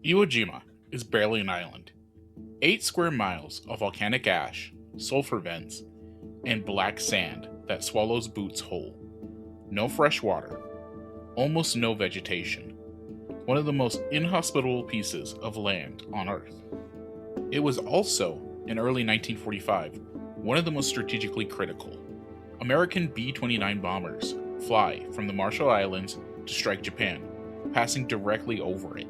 Iwo Jima is barely an island. 8 square miles of volcanic ash, sulfur vents, and black sand that swallows boots whole. No fresh water, almost no vegetation. One of the most inhospitable pieces of land on Earth. It was also, in early 1945, one of the most strategically critical. American B-29 bombers fly from the Marshall Islands to strike Japan, passing directly over it.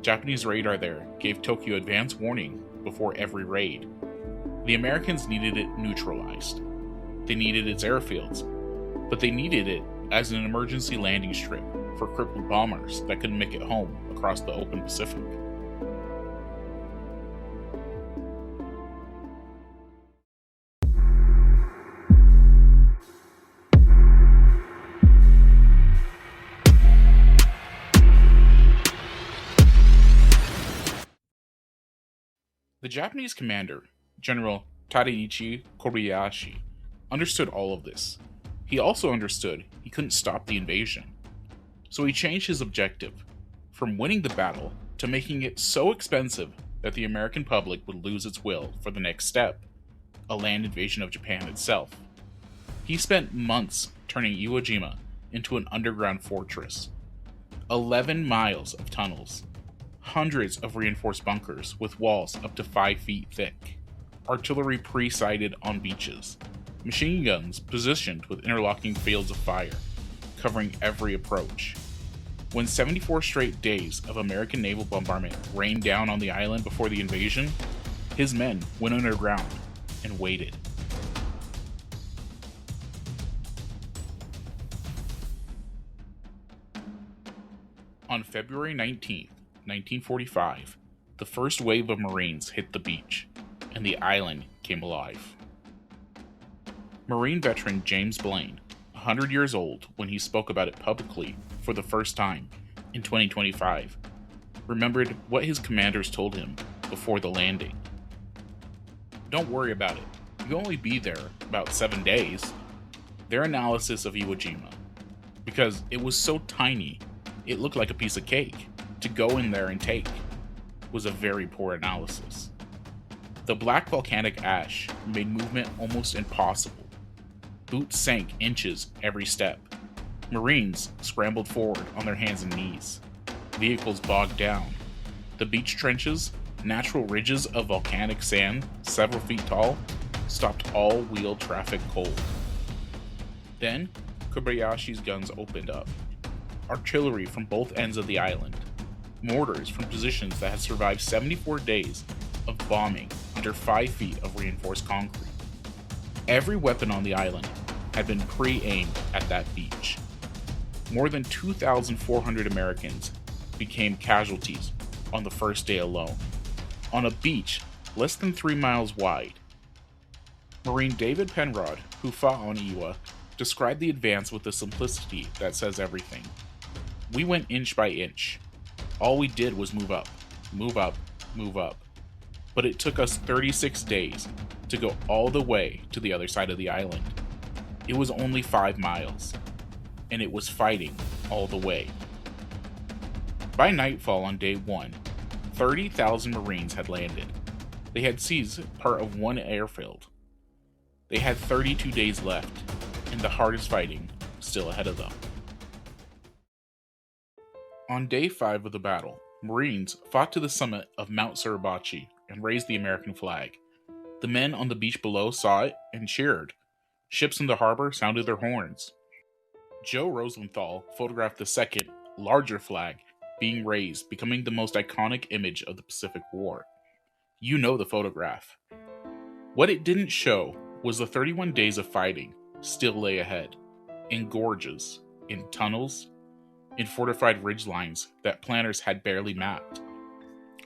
Japanese radar there gave Tokyo advance warning before every raid. The Americans needed it neutralized. They needed its airfields, but they needed it as an emergency landing strip for crippled bombers that couldn't make it home across the open Pacific. The Japanese commander, General Tadaichi Kobayashi, understood all of this. He also understood he couldn't stop the invasion. So he changed his objective from winning the battle to making it so expensive that the American public would lose its will for the next step, a land invasion of Japan itself. He spent months turning Iwo Jima into an underground fortress. 11 miles of tunnels, hundreds of reinforced bunkers with walls up to 5 feet thick, artillery pre-sighted on beaches, machine guns positioned with interlocking fields of fire, covering every approach. When 74 straight days of American naval bombardment rained down on the island before the invasion, his men went underground and waited. On February 19th, 1945, the first wave of Marines hit the beach, and the island came alive. Marine veteran James Blaine, 100 years old when he spoke about it publicly for the first time in 2025, remembered what his commanders told him before the landing. Don't worry about it. You'll only be there about 7 days. Their analysis of Iwo Jima, because it was so tiny, it looked like a piece of cake to go in there and take, was a very poor analysis. The black volcanic ash made movement almost impossible. Boots sank inches every step. Marines scrambled forward on their hands and knees. Vehicles bogged down. The beach trenches, natural ridges of volcanic sand several feet tall, stopped all wheel traffic cold. Then, Kobayashi's guns opened up. Artillery from both ends of the island. Mortars from positions that had survived 74 days of bombing under 5 feet of reinforced concrete. Every weapon on the island had been pre-aimed at that beach. More than 2,400 Americans became casualties on the first day alone, on a beach less than 3 miles wide. Marine David Penrod, who fought on Iwo, described the advance with the simplicity that says everything. We went inch by inch. All we did was move up, move up, move up. But it took us 36 days to go all the way to the other side of the island. It was only 5 miles, and it was fighting all the way. By nightfall on day 1, 30,000 Marines had landed. They had seized part of one airfield. They had 32 days left, and the hardest fighting still ahead of them. On day 5 of the battle, Marines fought to the summit of Mount Suribachi and raised the American flag. The men on the beach below saw it and cheered. Ships in the harbor sounded their horns. Joe Rosenthal photographed the second, larger flag being raised, becoming the most iconic image of the Pacific War. You know the photograph. What it didn't show was the 31 days of fighting still lay ahead, in gorges, in tunnels, in fortified ridgelines that planners had barely mapped.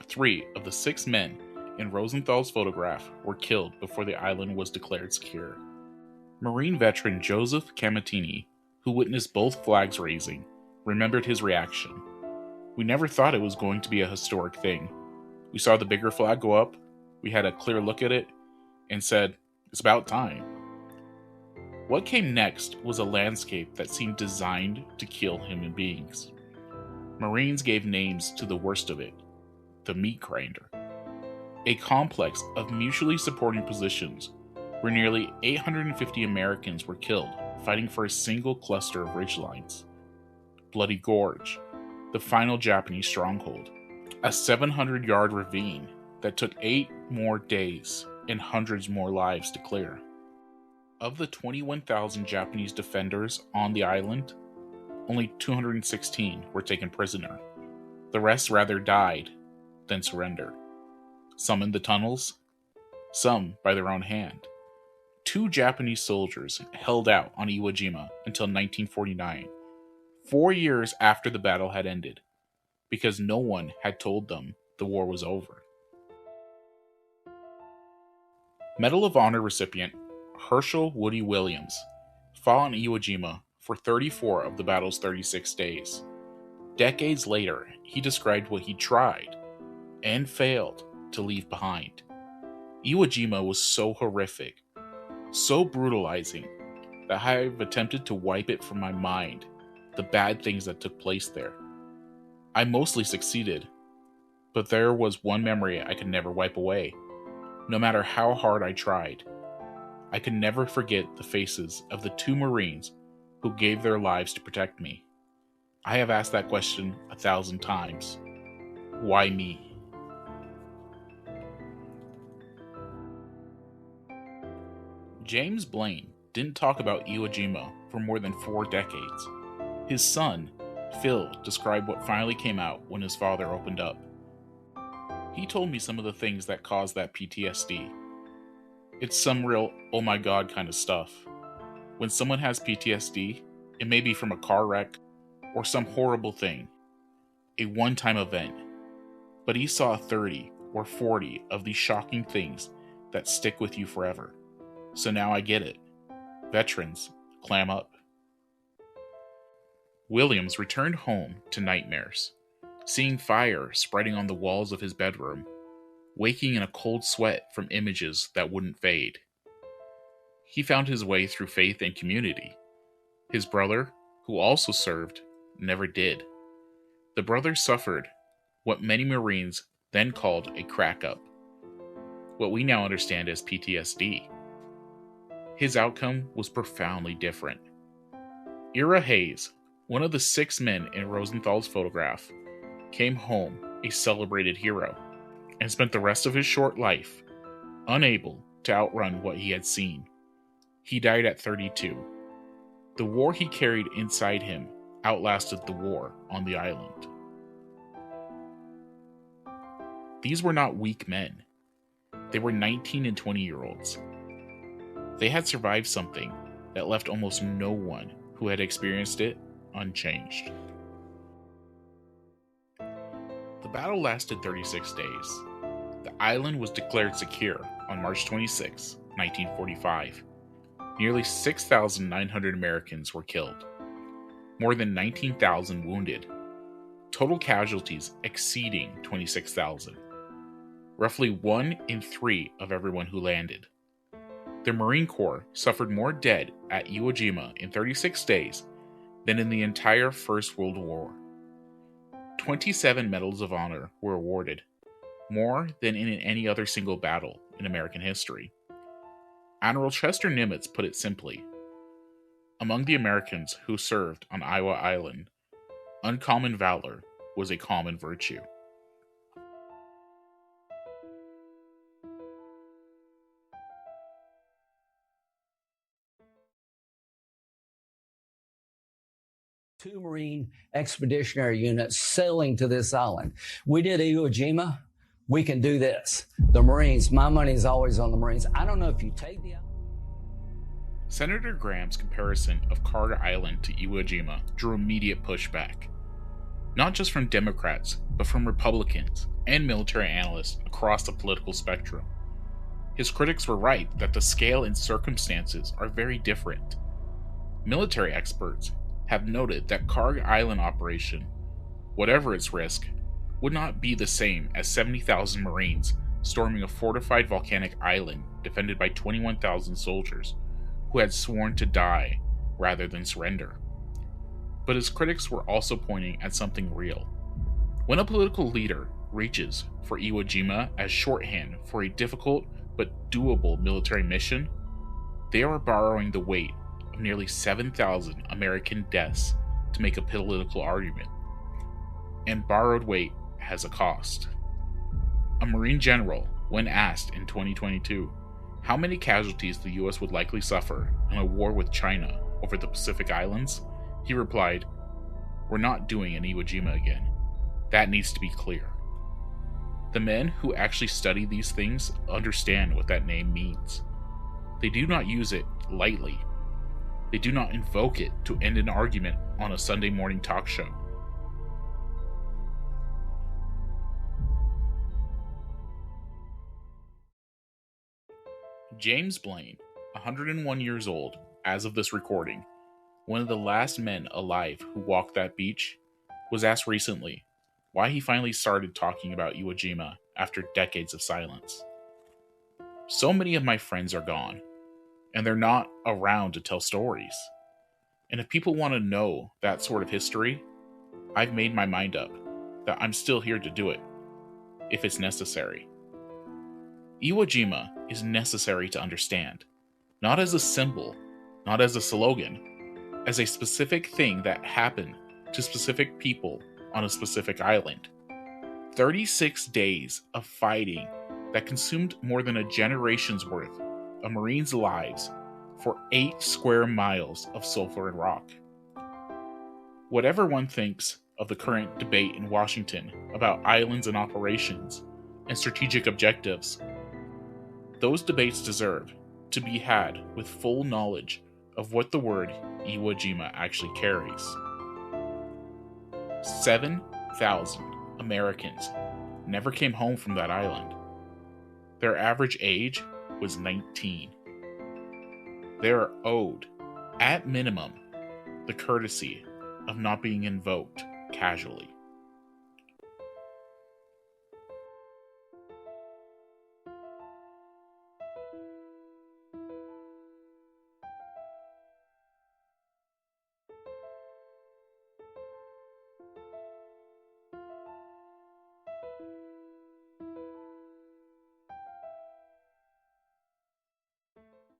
3 of the 6 men in Rosenthal's photograph were killed before the island was declared secure. Marine veteran Joseph Camatini, who witnessed both flags raising, remembered his reaction. We never thought it was going to be a historic thing. We saw the bigger flag go up, we had a clear look at it, and said, it's about time. What came next was a landscape that seemed designed to kill human beings. Marines gave names to the worst of it. the meat grinder, a complex of mutually supporting positions where nearly 850 Americans were killed fighting for a single cluster of ridgelines. Bloody Gorge, the final Japanese stronghold, a 700-yard ravine that took 8 more days and hundreds more lives to clear. Of the 21,000 Japanese defenders on the island, only 216 were taken prisoner. The rest rather died than surrendered. Some in the tunnels, some by their own hand. 2 Japanese soldiers held out on Iwo Jima until 1949, 4 years after the battle had ended, because no one had told them the war was over. Medal of Honor recipient Herschel Woody Williams fought on Iwo Jima for 34 of the battle's 36 days. Decades later, he described what he tried and failed to leave behind. Iwo Jima was so horrific, so brutalizing, that I've attempted to wipe it from my mind, the bad things that took place there. I mostly succeeded, but there was one memory I could never wipe away, no matter how hard I tried. I could never forget the faces of the 2 Marines who gave their lives to protect me. I have asked that question 1,000 times. Why me? James Blaine didn't talk about Iwo Jima for more than 4 decades. His son, Phil, described what finally came out when his father opened up. He told me some of the things that caused that PTSD. It's some real oh my god kind of stuff. When someone has PTSD, it may be from a car wreck or some horrible thing, a one-time event, but he saw 30 or 40 of these shocking things that stick with you forever. So now I get it. Veterans, clam up. Williams returned home to nightmares, seeing fire spreading on the walls of his bedroom, waking in a cold sweat from images that wouldn't fade. He found his way through faith and community. His brother, who also served, never did. The brother suffered what many Marines then called a crack-up, what we now understand as PTSD. His outcome was profoundly different. Ira Hayes, one of the 6 men in Rosenthal's photograph, came home a celebrated hero and spent the rest of his short life unable to outrun what he had seen. He died at 32. The war he carried inside him outlasted the war on the island. These were not weak men. They were 19 and 20-year-olds. They had survived something that left almost no one who had experienced it unchanged. The battle lasted 36 days. The island was declared secure on March 26, 1945. Nearly 6,900 Americans were killed. More than 19,000 wounded. Total casualties exceeding 26,000. Roughly 1 in 3 of everyone who landed. The Marine Corps suffered more dead at Iwo Jima in 36 days than in the entire First World War. 27 Medals of Honor were awarded, more than in any other single battle in American history. Admiral Chester Nimitz put it simply: among the Americans who served on Iwo Island, uncommon valor was a common virtue. Two Marine expeditionary units sailing to this island. We did Iwo Jima. We can do this. The Marines, my money is always on the Marines. I don't know if you take the... Senator Graham's comparison of Kharg Island to Iwo Jima drew immediate pushback, not just from Democrats, but from Republicans and military analysts across the political spectrum. His critics were right that the scale and circumstances are very different. Military experts have noted that Kharg Island operation, whatever its risk, would not be the same as 70,000 Marines storming a fortified volcanic island defended by 21,000 soldiers who had sworn to die rather than surrender. But his critics were also pointing at something real. When a political leader reaches for Iwo Jima as shorthand for a difficult but doable military mission, they are borrowing the weight of nearly 7,000 American deaths to make a political argument. And borrowed weight has a cost. A Marine general, when asked in 2022 how many casualties the US would likely suffer in a war with China over the Pacific Islands, he replied, "We're not doing an Iwo Jima again. That needs to be clear." The men who actually study these things understand what that name means. They do not use it lightly. They do not invoke it to end an argument on a Sunday morning talk show. James Blaine, 101 years old as of this recording, one of the last men alive who walked that beach, was asked recently why he finally started talking about Iwo Jima after decades of silence. "So many of my friends are gone, and they're not around to tell stories. And if people want to know that sort of history, I've made my mind up that I'm still here to do it, if it's necessary." Iwo Jima is necessary to understand, not as a symbol, not as a slogan, as a specific thing that happened to specific people on a specific island. 36 days of fighting that consumed more than a generation's worth of Marines' lives for 8 square miles of sulfur and rock. Whatever one thinks of the current debate in Washington about islands and operations and strategic objectives, those debates deserve to be had with full knowledge of what the word Iwo Jima actually carries. 7,000 Americans never came home from that island. Their average age was 19. They are owed, at minimum, the courtesy of not being invoked casually.